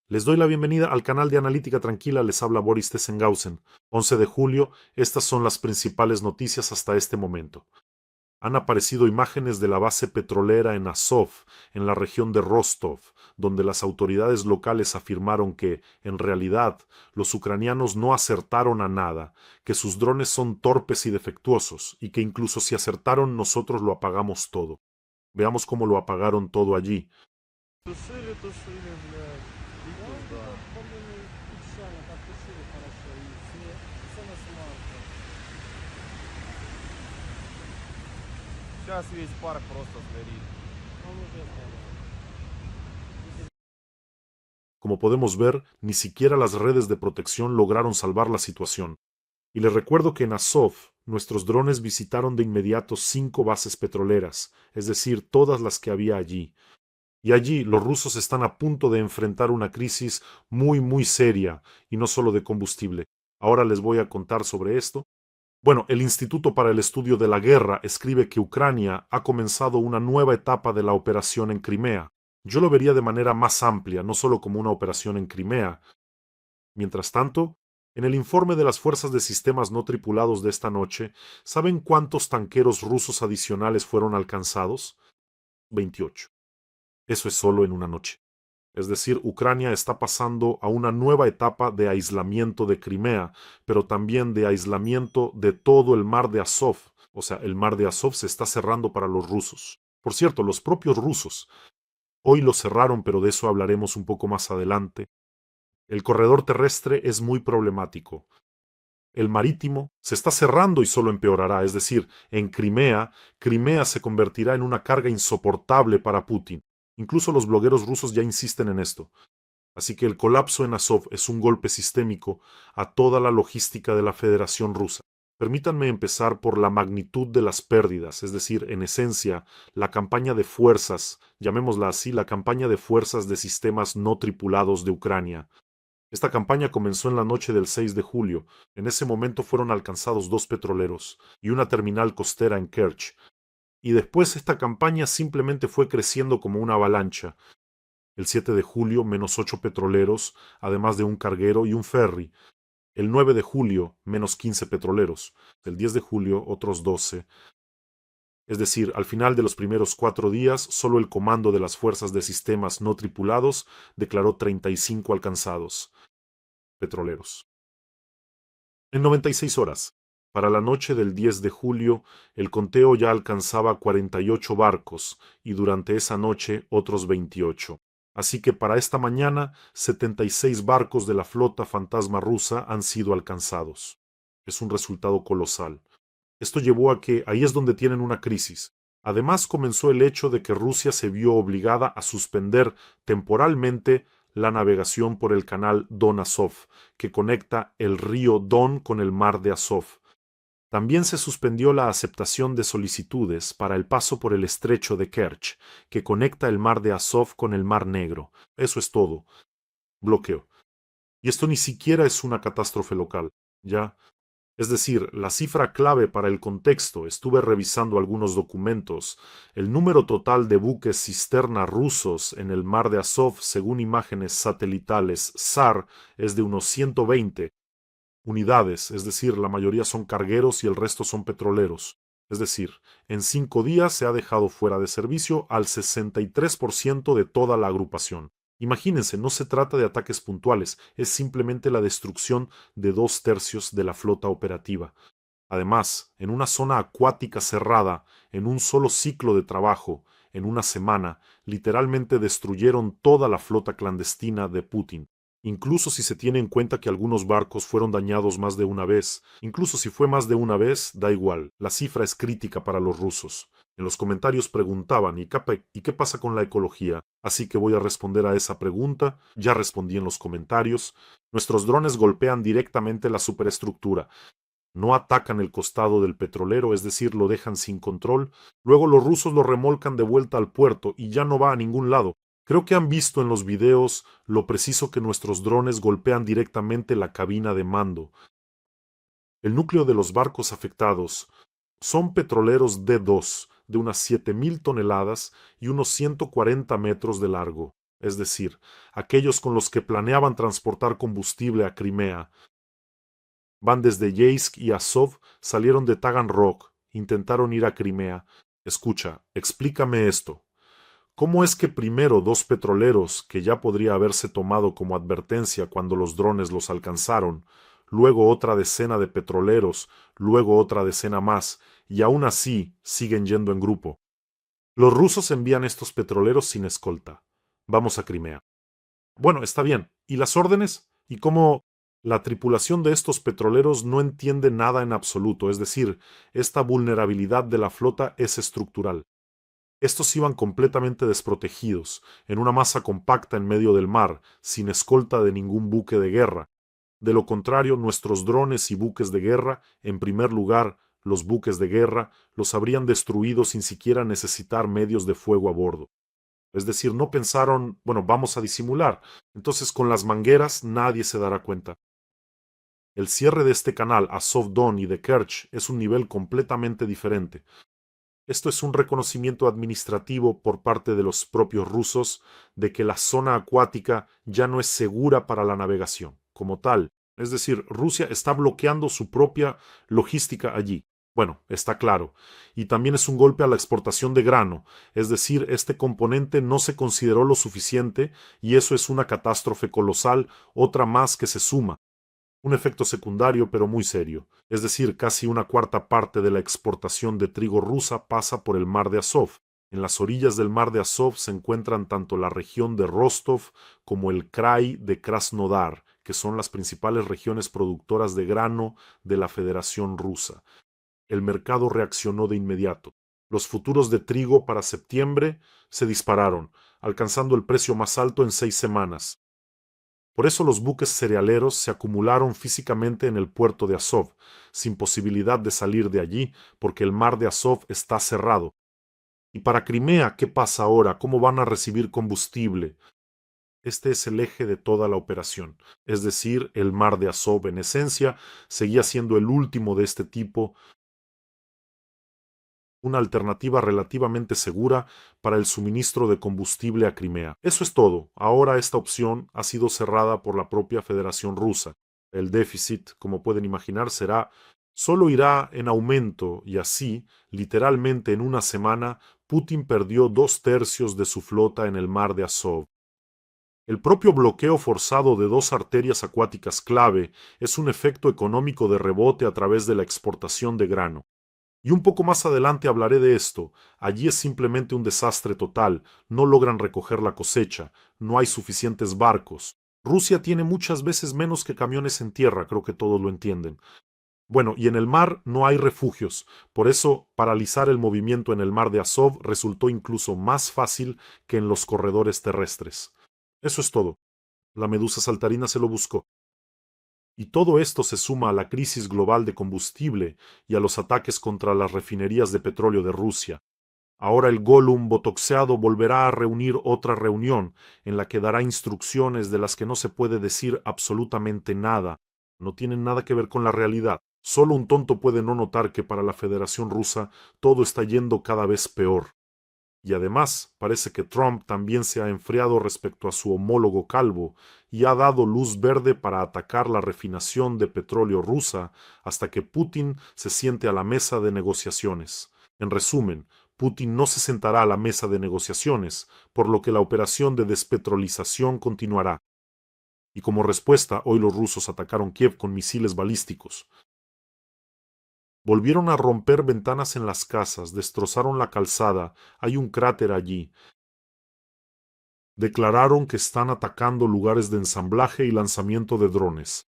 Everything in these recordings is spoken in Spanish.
Les doy la bienvenida al canal de Analítica Tranquila, les habla Boris Tessenhausen. 11 de julio, estas son las principales noticias hasta este momento. Han aparecido imágenes de la base petrolera en Azov, en la región de Rostov, donde las autoridades locales afirmaron que, en realidad, los ucranianos no acertaron a nada, que sus drones son torpes y defectuosos, y que incluso si acertaron nosotros lo apagamos todo. Veamos cómo lo apagaron todo allí. Тушили, блядь. Викус, да. Сейчас весь парк просто сгорит. Como podemos ver, ni siquiera las redes de protección lograron salvar la situación. Y les recuerdo que en Azov, nuestros drones visitaron de inmediato 5 bases petroleras, es decir, todas las que había allí. Y allí los rusos están a punto de enfrentar una crisis muy seria, y no solo de combustible. Ahora les voy a contar sobre esto. Bueno, el Instituto para el Estudio de la Guerra escribe que Ucrania ha comenzado una nueva etapa de la operación en Crimea. Yo lo vería de manera más amplia, no solo como una operación en Crimea. Mientras tanto, en el informe de las fuerzas de sistemas no tripulados de esta noche, ¿saben cuántos tanqueros rusos adicionales fueron alcanzados? 28. Eso es solo en una noche. Es decir, Ucrania está pasando a una nueva etapa de aislamiento de Crimea, pero también de aislamiento de todo el mar de Azov. O sea, el mar de Azov se está cerrando para los rusos. Por cierto, los propios rusos. Hoy lo cerraron, pero de eso hablaremos un poco más adelante. El corredor terrestre es muy problemático. El marítimo se está cerrando y solo empeorará, es decir, en Crimea, Crimea se convertirá en una carga insoportable para Putin. Incluso los blogueros rusos ya insisten en esto. Así que el colapso en Azov es un golpe sistémico a toda la logística de la Federación Rusa. Permítanme empezar por la magnitud de las pérdidas, es decir, en esencia, la campaña de fuerzas, llamémosla así, la campaña de fuerzas de sistemas no tripulados de Ucrania. Esta campaña comenzó en la noche del 6 de julio. En ese momento fueron alcanzados 2 petroleros y una terminal costera en Kerch. Y después esta campaña simplemente fue creciendo como una avalancha. El 7 de julio, menos 8 petroleros, además de un carguero y un ferry. El 9 de julio, menos 15 petroleros. El 10 de julio, otros 12. Es decir, al final de los primeros 4 días, solo el comando de las fuerzas de sistemas no tripulados declaró 35 alcanzados petroleros. En 96 horas. Para la noche del 10 de julio, el conteo ya alcanzaba 48 barcos y durante esa noche otros 28. Así que para esta mañana, 76 barcos de la flota fantasma rusa han sido alcanzados. Es un resultado colosal. Esto llevó a que ahí es donde tienen una crisis. Además comenzó el hecho de que Rusia se vio obligada a suspender temporalmente la navegación por el canal Don-Azov, que conecta el río Don con el mar de Azov. También se suspendió la aceptación de solicitudes para el paso por el estrecho de Kerch, que conecta el mar de Azov con el mar Negro. Eso es todo. Bloqueo. Y esto ni siquiera es una catástrofe local, ¿ya? Es decir, la cifra clave para el contexto, estuve revisando algunos documentos, el número total de buques cisterna rusos en el mar de Azov, según imágenes satelitales SAR, es de unos 120 unidades, es decir, la mayoría son cargueros y el resto son petroleros. Es decir, en 5 días se ha dejado fuera de servicio al 63% de toda la agrupación. Imagínense, no se trata de ataques puntuales, es simplemente la destrucción de 2/3 de la flota operativa. Además, en una zona acuática cerrada, en un solo ciclo de trabajo, en una semana, literalmente destruyeron toda la flota clandestina de Putin. Incluso si se tiene en cuenta que algunos barcos fueron dañados más de una vez, incluso si fue más de una vez, da igual, la cifra es crítica para los rusos. En los comentarios preguntaban, ¿y qué pasa con la ecología? Así que voy a responder a esa pregunta, ya respondí en los comentarios. Nuestros drones golpean directamente la superestructura, no atacan el costado del petrolero, es decir, lo dejan sin control, luego los rusos lo remolcan de vuelta al puerto y ya no va a ningún lado. Creo que han visto en los videos lo preciso que nuestros drones golpean directamente la cabina de mando. El núcleo de los barcos afectados son petroleros D2 de unas 7.000 toneladas y unos 140 metros de largo. es decir, aquellos con los que planeaban transportar combustible a Crimea. Van desde Yeisk y Azov, salieron de Taganrog, intentaron ir a Crimea. Escucha, explícame esto. ¿Cómo es que primero dos petroleros, que ya podría haberse tomado como advertencia cuando los drones los alcanzaron, luego otra decena de petroleros, luego otra decena más, y aún así siguen yendo en grupo? Los rusos envían estos petroleros sin escolta. Vamos a Crimea. Bueno, está bien. ¿Y las órdenes? ¿Y cómo la tripulación de estos petroleros no entiende nada en absoluto? Es decir, esta vulnerabilidad de la flota es estructural. Estos iban completamente desprotegidos, en una masa compacta en medio del mar, sin escolta de ningún buque de guerra. De lo contrario, nuestros drones y buques de guerra, en primer lugar, los buques de guerra, los habrían destruido sin siquiera necesitar medios de fuego a bordo. Es decir, no pensaron, bueno, vamos a disimular. Entonces con las mangueras nadie se dará cuenta. El cierre de este canal a Azov-Don y de Kerch es un nivel completamente diferente. Esto es un reconocimiento administrativo por parte de los propios rusos de que la zona acuática ya no es segura para la navegación, como tal. Es decir, Rusia está bloqueando su propia logística allí. Bueno, está claro. Y también es un golpe a la exportación de grano, es decir, este componente no se consideró lo suficiente y eso es una catástrofe colosal, otra más que se suma. Un efecto secundario pero muy serio, es decir, casi una cuarta parte de la exportación de trigo rusa pasa por el mar de Azov. En las orillas del mar de Azov se encuentran tanto la región de Rostov como el krai de Krasnodar, que son las principales regiones productoras de grano de la Federación Rusa. El mercado reaccionó de inmediato. Los futuros de trigo para septiembre se dispararon, alcanzando el precio más alto en 6 semanas. Por eso los buques cerealeros se acumularon físicamente en el puerto de Azov, sin posibilidad de salir de allí, porque el mar de Azov está cerrado. ¿Y para Crimea qué pasa ahora? ¿Cómo van a recibir combustible? Este es el eje de toda la operación, es decir, el mar de Azov en esencia seguía siendo el último de este tipo, una alternativa relativamente segura para el suministro de combustible a Crimea. Eso es todo. Ahora esta opción ha sido cerrada por la propia Federación Rusa. El déficit, como pueden imaginar, solo irá en aumento y así, literalmente en una semana, Putin perdió 2/3 de su flota en el mar de Azov. El propio bloqueo forzado de dos arterias acuáticas clave es un efecto económico de rebote a través de la exportación de grano. Y un poco más adelante hablaré de esto. Allí es simplemente un desastre total. No logran recoger la cosecha. No hay suficientes barcos. Rusia tiene muchas veces menos que camiones en tierra, creo que todos lo entienden. Bueno, y en el mar no hay refugios. Por eso, paralizar el movimiento en el mar de Azov resultó incluso más fácil que en los corredores terrestres. Eso es todo. La medusa saltarina se lo buscó. Y todo esto se suma a la crisis global de combustible y a los ataques contra las refinerías de petróleo de Rusia. Ahora el Gollum botoxeado volverá a reunir otra reunión en la que dará instrucciones de las que no se puede decir absolutamente nada. No tienen nada que ver con la realidad. Solo un tonto puede no notar que para la Federación Rusa todo está yendo cada vez peor. Y además parece que Trump también se ha enfriado respecto a su homólogo calvo y ha dado luz verde para atacar la refinación de petróleo rusa hasta que Putin se siente a la mesa de negociaciones. En resumen, Putin no se sentará a la mesa de negociaciones, por lo que la operación de despetrolización continuará. Y como respuesta, hoy los rusos atacaron Kiev con misiles balísticos. Volvieron a romper ventanas en las casas, destrozaron la calzada, hay un cráter allí. Declararon que están atacando lugares de ensamblaje y lanzamiento de drones.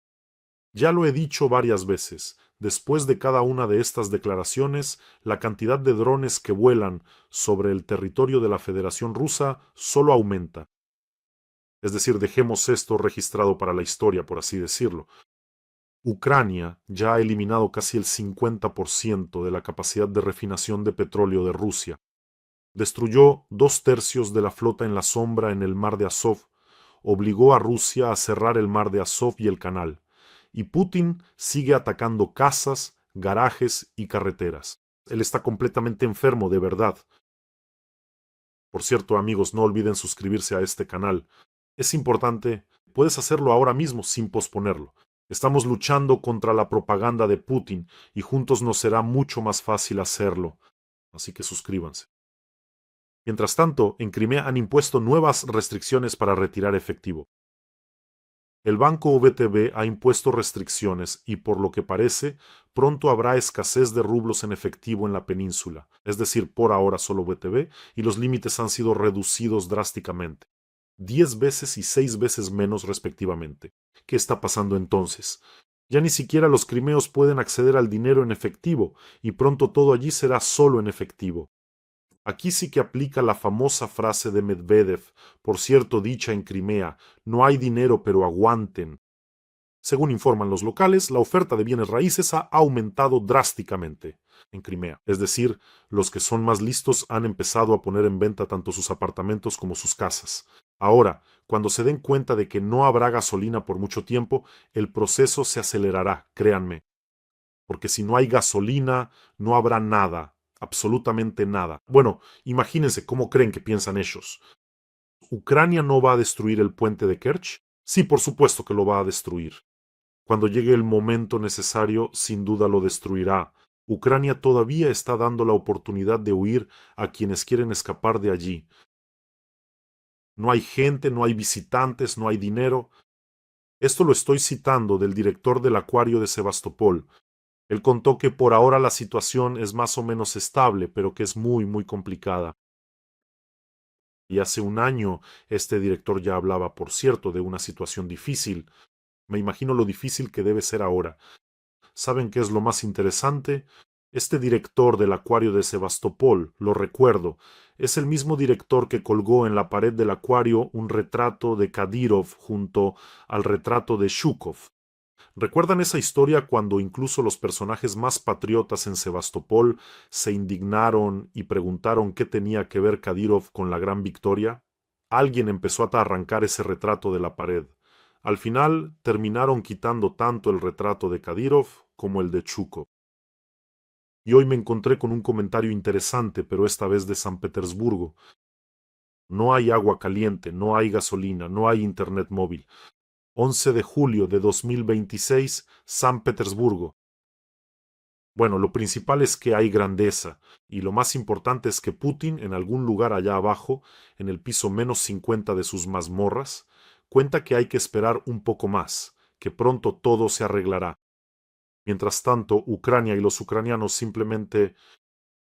Ya lo he dicho varias veces, después de cada una de estas declaraciones, la cantidad de drones que vuelan sobre el territorio de la Federación Rusa solo aumenta. Es decir, dejemos esto registrado para la historia, por así decirlo. Ucrania ya ha eliminado casi el 50% de la capacidad de refinación de petróleo de Rusia. Destruyó 2/3 de la flota en la sombra en el mar de Azov, obligó a Rusia a cerrar el mar de Azov y el canal, y Putin sigue atacando casas, garajes y carreteras. Él está completamente enfermo, de verdad. Por cierto, amigos, no olviden suscribirse a este canal. Es importante, puedes hacerlo ahora mismo sin posponerlo. Estamos luchando contra la propaganda de Putin y juntos nos será mucho más fácil hacerlo. Así que suscríbanse. Mientras tanto, en Crimea han impuesto nuevas restricciones para retirar efectivo. El banco VTB ha impuesto restricciones y, por lo que parece, pronto habrá escasez de rublos en efectivo en la península, es decir, por ahora solo VTB, y los límites han sido reducidos drásticamente. 10 veces y 6 veces menos respectivamente. ¿Qué está pasando entonces? Ya ni siquiera los crimeos pueden acceder al dinero en efectivo, y pronto todo allí será solo en efectivo. Aquí sí que aplica la famosa frase de Medvedev, por cierto dicha en Crimea: no hay dinero pero aguanten. Según informan los locales, la oferta de bienes raíces ha aumentado drásticamente en Crimea. Es decir, los que son más listos han empezado a poner en venta tanto sus apartamentos como sus casas. Ahora, cuando se den cuenta de que no habrá gasolina por mucho tiempo, el proceso se acelerará, créanme. Porque si no hay gasolina, no habrá nada, absolutamente nada. Bueno, imagínense cómo creen que piensan ellos. ¿Ucrania no va a destruir el puente de Kerch? Sí, por supuesto que lo va a destruir. Cuando llegue el momento necesario, sin duda lo destruirá. Ucrania todavía está dando la oportunidad de huir a quienes quieren escapar de allí. No hay gente, no hay visitantes, no hay dinero. Esto lo estoy citando del director del acuario de Sebastopol. Él contó que por ahora la situación es más o menos estable, pero que es muy complicada. Y hace un año este director ya hablaba, por cierto, de una situación difícil. Me imagino lo difícil que debe ser ahora. ¿Saben qué es lo más interesante? Este director del acuario de Sebastopol, lo recuerdo, es el mismo director que colgó en la pared del acuario un retrato de Kadyrov junto al retrato de Shukov. ¿Recuerdan esa historia cuando incluso los personajes más patriotas en Sebastopol se indignaron y preguntaron qué tenía que ver Kadyrov con la gran victoria? Alguien empezó a arrancar ese retrato de la pared. Al final terminaron quitando tanto el retrato de Kadyrov como el de Chukov. Y hoy me encontré con un comentario interesante, pero esta vez de San Petersburgo. No hay agua caliente, no hay gasolina, no hay internet móvil. 11 de julio de 2026, San Petersburgo. Bueno, lo principal es que hay grandeza, y lo más importante es que Putin, en algún lugar allá abajo, en el piso -50 de sus mazmorras, cuenta que hay que esperar un poco más, que pronto todo se arreglará. Mientras tanto, Ucrania y los ucranianos simplemente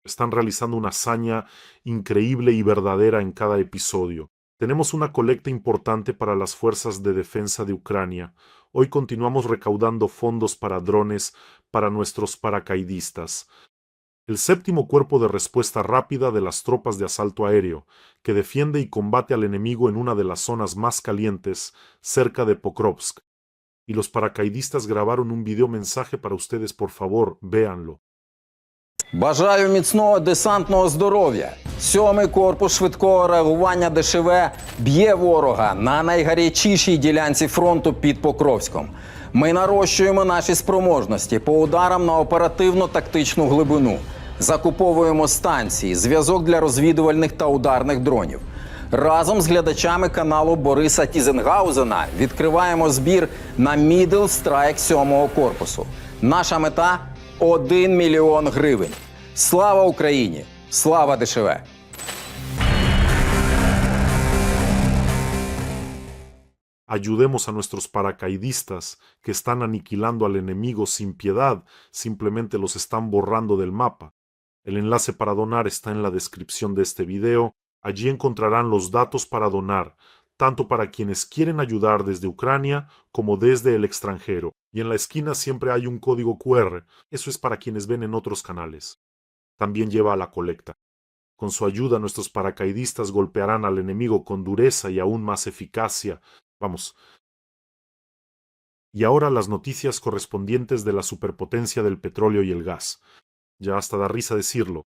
están realizando una hazaña increíble y verdadera en cada episodio. Tenemos una colecta importante para las fuerzas de defensa de Ucrania. Hoy continuamos recaudando fondos para drones para nuestros paracaidistas. El séptimo cuerpo de respuesta rápida de las tropas de asalto aéreo, que defiende y combate al enemigo en una de las zonas más calientes, cerca de Pokrovsk. Y los paracaidistas grabaron un video mensaje para ustedes, por favor, véanlo. Бажаю міцного десантного здоров'я. 7-й корпус швидкого реагування ДШВ б'є ворога на найгарячішій ділянці фронту під Покровськом. Ми нарощуємо наші спроможності по ударам на оперативно-тактичну глибину. Закуповуємо станції, зв'язок для розвідувальних та ударних дронів. Разом з глядачами каналу Бориса Тізенгаузена відкриваємо збір на Middle Strike 7-го корпусу. Наша мета – 1 мільйон гривень. Слава Україні! Слава ДШВ! Ayudemos a nuestros paracaidistas que están aniquilando al enemigo sin piedad, simplemente los están borrando del mapa. El enlace para donar está en la descripción de este video. Allí encontrarán los datos para donar, tanto para quienes quieren ayudar desde Ucrania como desde el extranjero. Y en la esquina siempre hay un código QR, eso es para quienes ven en otros canales. También lleva a la colecta. Con su ayuda nuestros paracaidistas golpearán al enemigo con dureza y aún más eficacia. Vamos. Y ahora las noticias correspondientes de la superpotencia del petróleo y el gas. Ya hasta da risa decirlo.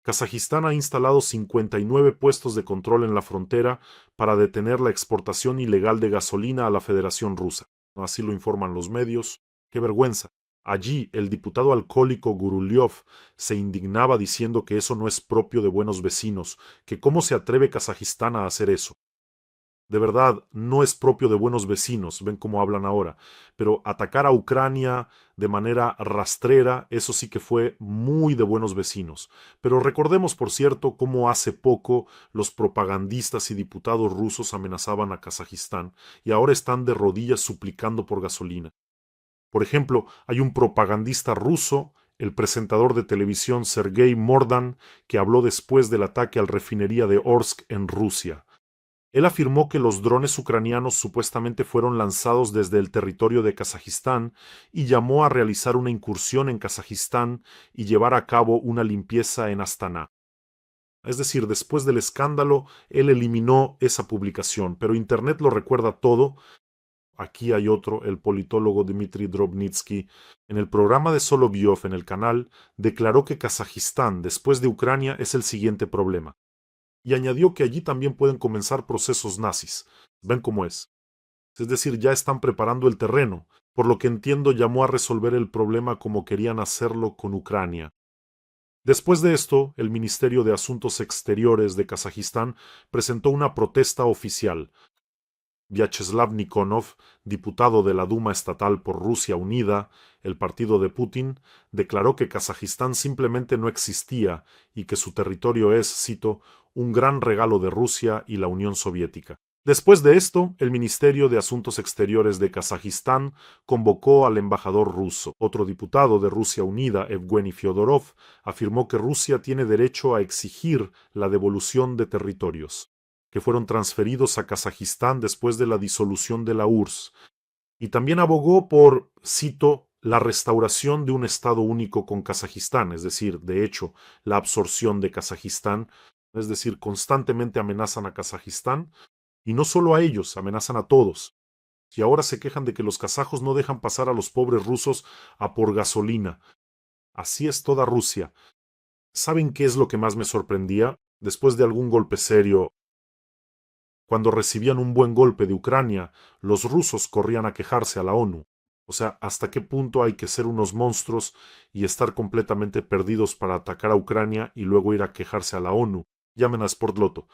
Kazajistán ha instalado 59 puestos de control en la frontera para detener la exportación ilegal de gasolina a la Federación Rusa. Así lo informan los medios. ¡Qué vergüenza! Allí, el diputado alcohólico Guruliov se indignaba diciendo que eso no es propio de buenos vecinos, que cómo se atreve Kazajistán a hacer eso. De verdad, no es propio de buenos vecinos, ven cómo hablan ahora, pero atacar a Ucrania de manera rastrera, eso sí que fue muy de buenos vecinos. Pero recordemos, por cierto, cómo hace poco los propagandistas y diputados rusos amenazaban a Kazajistán y ahora están de rodillas suplicando por gasolina. Por ejemplo, hay un propagandista ruso, el presentador de televisión Sergei Mordan, que habló después del ataque a la refinería de Orsk en Rusia. Él afirmó que los drones ucranianos supuestamente fueron lanzados desde el territorio de Kazajistán y llamó a realizar una incursión en Kazajistán y llevar a cabo una limpieza en Astana. Es decir, después del escándalo, él eliminó esa publicación, pero Internet lo recuerda todo. Aquí hay otro, el politólogo Dmitry Drobnitsky, en el programa de Solovyov en el canal, declaró que Kazajistán, después de Ucrania, es el siguiente problema. Y añadió que allí también pueden comenzar procesos nazis. ¿Ven cómo es? Es decir, ya están preparando el terreno. Por lo que entiendo, llamó a resolver el problema como querían hacerlo con Ucrania. Después de esto, el Ministerio de Asuntos Exteriores de Kazajistán presentó una protesta oficial. Vyacheslav Nikonov, diputado de la Duma Estatal por Rusia Unida, el partido de Putin, declaró que Kazajistán simplemente no existía y que su territorio es, cito, un gran regalo de Rusia y la Unión Soviética. Después de esto, el Ministerio de Asuntos Exteriores de Kazajistán convocó al embajador ruso. Otro diputado de Rusia Unida, Evgeny Fyodorov, afirmó que Rusia tiene derecho a exigir la devolución de territorios que fueron transferidos a Kazajistán después de la disolución de la URSS, y también abogó por, cito, la restauración de un Estado único con Kazajistán, es decir, de hecho, la absorción de Kazajistán, es decir, constantemente amenazan a Kazajistán, y no solo a ellos, amenazan a todos. Y ahora se quejan de que los kazajos no dejan pasar a los pobres rusos a por gasolina. Así es toda Rusia. ¿Saben qué es lo que más me sorprendía? Después de algún golpe serio, cuando recibían un buen golpe de Ucrania, los rusos corrían a quejarse a la ONU. O sea, ¿hasta qué punto hay que ser unos monstruos y estar completamente perdidos para atacar a Ucrania y luego ir a quejarse a la ONU? Llamen a Sportloto.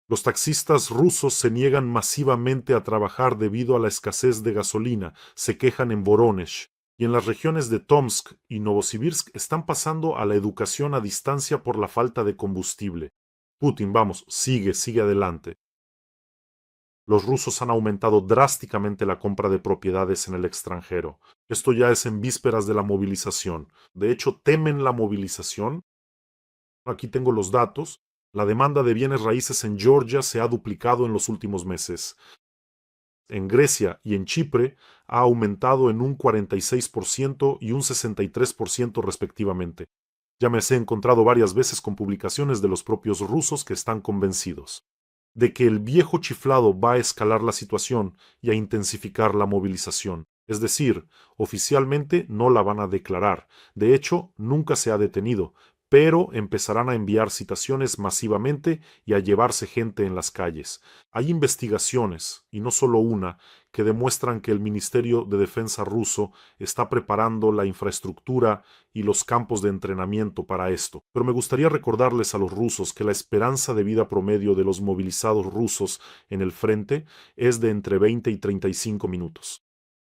Los taxistas rusos se niegan masivamente a trabajar debido a la escasez de gasolina, se quejan en Voronezh. Y en las regiones de Tomsk y Novosibirsk están pasando a la educación a distancia por la falta de combustible. Putin, vamos, sigue adelante. Los rusos han aumentado drásticamente la compra de propiedades en el extranjero. Esto ya es en vísperas de la movilización. De hecho, temen la movilización. Aquí tengo los datos. La demanda de bienes raíces en Georgia se ha duplicado en los últimos meses. En Grecia y en Chipre ha aumentado en un 46% y un 63% respectivamente. Ya me he encontrado varias veces con publicaciones de los propios rusos que están convencidos de que el viejo chiflado va a escalar la situación y a intensificar la movilización. Es decir, oficialmente no la van a declarar. De hecho, nunca se ha detenido, pero empezarán a enviar citaciones masivamente y a llevarse gente en las calles. Hay investigaciones, y no solo una, que demuestran que el Ministerio de Defensa ruso está preparando la infraestructura y los campos de entrenamiento para esto. Pero me gustaría recordarles a los rusos que la esperanza de vida promedio de los movilizados rusos en el frente es de entre 20 y 35 minutos.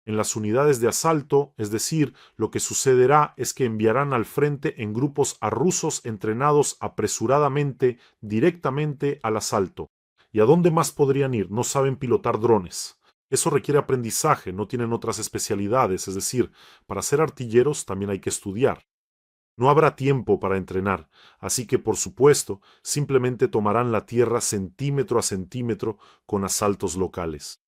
En las unidades de asalto, es decir, lo que sucederá es que enviarán al frente en grupos a rusos entrenados apresuradamente, directamente al asalto. ¿Y a dónde más podrían ir? No saben pilotar drones. Eso requiere aprendizaje, no tienen otras especialidades, es decir, para ser artilleros también hay que estudiar. No habrá tiempo para entrenar, así que por supuesto simplemente tomarán la tierra centímetro a centímetro con asaltos locales.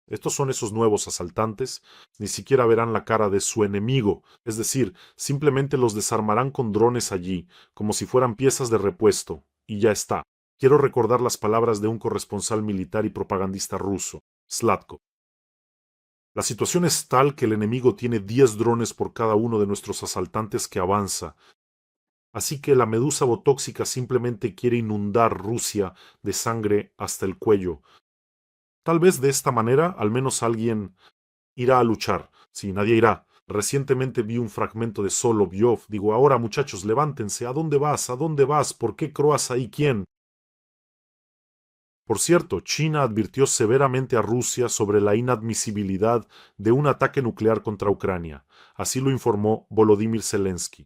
Estos son esos nuevos asaltantes, ni siquiera verán la cara de su enemigo, es decir, simplemente los desarmarán con drones allí, como si fueran piezas de repuesto, y ya está. Quiero recordar las palabras de un corresponsal militar y propagandista ruso, Slatko. La situación es tal que el enemigo tiene 10 drones por cada uno de nuestros asaltantes que avanza, así que la medusa botóxica simplemente quiere inundar Rusia de sangre hasta el cuello. Tal vez de esta manera al menos alguien irá a luchar. Sí, nadie irá. Recientemente vi un fragmento de Solovyov. Digo, ahora muchachos, levántense. ¿A dónde vas? ¿A dónde vas? ¿Por qué Croas ahí? ¿Quién? Por cierto, China advirtió severamente a Rusia sobre la inadmisibilidad de un ataque nuclear contra Ucrania. Así lo informó Volodymyr Zelensky.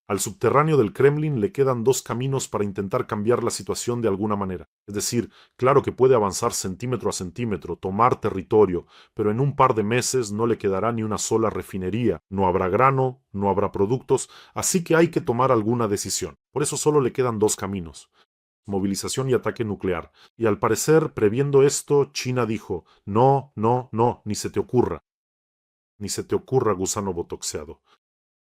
Al subterráneo del Kremlin le quedan dos caminos para intentar cambiar la situación de alguna manera. Es decir, claro que puede avanzar centímetro a centímetro, tomar territorio, pero en un par de meses no le quedará ni una sola refinería, no habrá grano, no habrá productos, así que hay que tomar alguna decisión. Por eso solo le quedan dos caminos: movilización y ataque nuclear. Y al parecer, previendo esto, China dijo, no, no, no, ni se te ocurra. Ni se te ocurra, gusano botoxeado.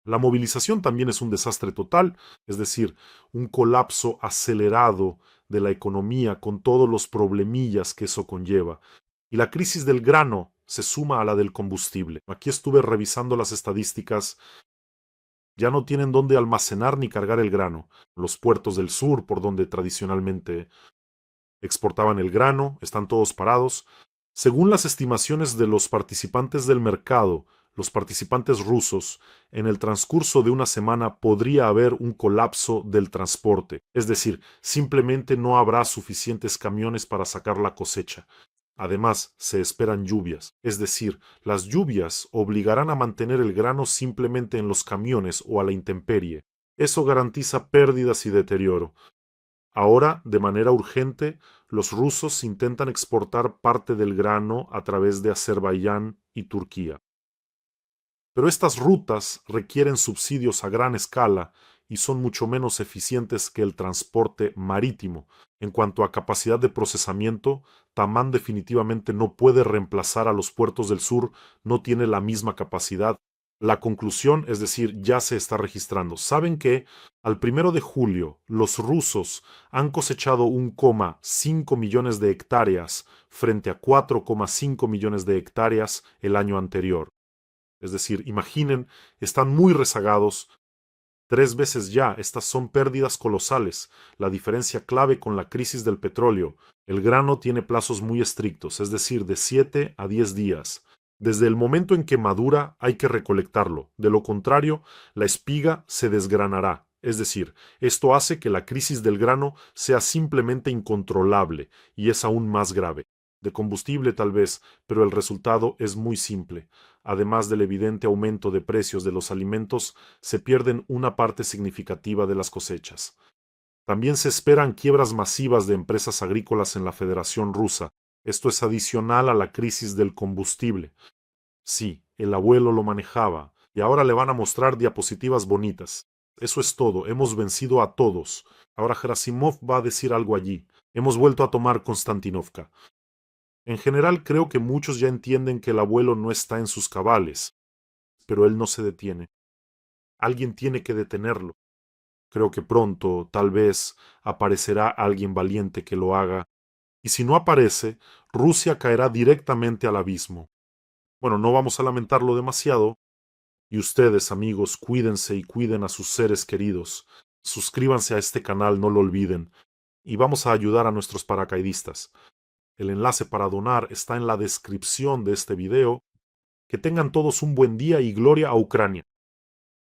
La movilización también es un desastre total, es decir, un colapso acelerado de la economía con todos los problemillas que eso conlleva. Y la crisis del grano se suma a la del combustible. Aquí estuve revisando las estadísticas. Ya no tienen dónde almacenar ni cargar el grano. Los puertos del sur, por donde tradicionalmente exportaban el grano, están todos parados. Según las estimaciones de los participantes del mercado, los participantes rusos, en el transcurso de una semana podría haber un colapso del transporte, es decir, simplemente no habrá suficientes camiones para sacar la cosecha. Además, se esperan lluvias, es decir, las lluvias obligarán a mantener el grano simplemente en los camiones o a la intemperie. Eso garantiza pérdidas y deterioro. Ahora, de manera urgente, los rusos intentan exportar parte del grano a través de Azerbaiyán y Turquía. Pero estas rutas requieren subsidios a gran escala y son mucho menos eficientes que el transporte marítimo. En cuanto a capacidad de procesamiento, Tamán definitivamente no puede reemplazar a los puertos del sur, no tiene la misma capacidad. La conclusión, es decir, ya se está registrando. ¿Saben que al 1 de julio los rusos han cosechado 1,5 millones de hectáreas frente a 4,5 millones de hectáreas el año anterior? Es decir, imaginen, están muy rezagados. 3 veces ya, estas son pérdidas colosales. La diferencia clave con la crisis del petróleo: el grano tiene plazos muy estrictos, es decir, de 7 a 10 días. Desde el momento en que madura hay que recolectarlo, de lo contrario, la espiga se desgranará. Es decir, esto hace que la crisis del grano sea simplemente incontrolable y es aún más grave. De combustible tal vez, pero el resultado es muy simple. Además del evidente aumento de precios de los alimentos, se pierden una parte significativa de las cosechas. También se esperan quiebras masivas de empresas agrícolas en la Federación Rusa. Esto es adicional a la crisis del combustible. Sí, el abuelo lo manejaba, y ahora le van a mostrar diapositivas bonitas. Eso es todo, hemos vencido a todos. Ahora Gerasimov va a decir algo allí. Hemos vuelto a tomar Konstantinovka. En general creo que muchos ya entienden que el abuelo no está en sus cabales, pero él no se detiene. Alguien tiene que detenerlo. Creo que pronto, tal vez, aparecerá alguien valiente que lo haga, y si no aparece, Rusia caerá directamente al abismo. Bueno, no vamos a lamentarlo demasiado, y ustedes, amigos, cuídense y cuiden a sus seres queridos. Suscríbanse a este canal, no lo olviden, y vamos a ayudar a nuestros paracaidistas. El enlace para donar está en la descripción de este video. Que tengan todos un buen día y gloria a Ucrania.